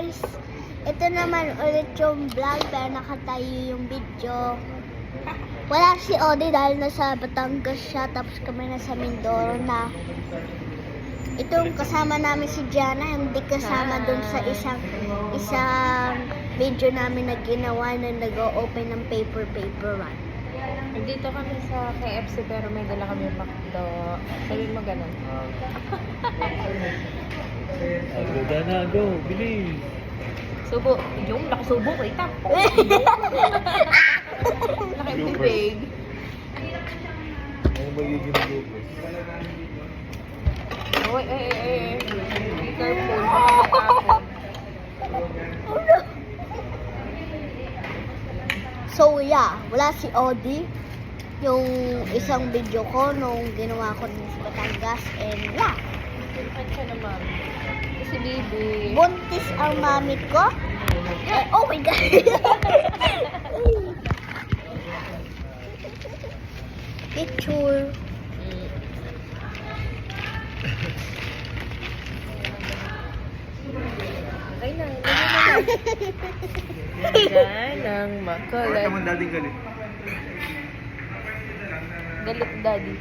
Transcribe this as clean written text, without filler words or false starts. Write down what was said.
guys! Ito naman ulit yung vlog pero nakatayo yung video. Wala si Odi dahil nasa Batangas siya tapos kami nasa Mindoro na. Itong kasama namin si Gianna, hindi kasama dun sa isang video namin na ginawa na nag-o-open ng paper one. Dito kami sa KFC pero may dala kami McDo. Sabi mo ganun. Go, Dana, go. Bilis. Subo. Yung nakasubo ko itap. Nakibibig. Ano magiging lupus? Uy, be careful. Makakatapon. So yeah, wala si Odi. Yung isang video ko nung ginawa ko din sa Batangas and yeah. At siya naman. Si Bibi. Buntis ang mami ko. Oh my God! Picture. Okay na. Yan ang makulat. Naman dating galit. Galit daddy.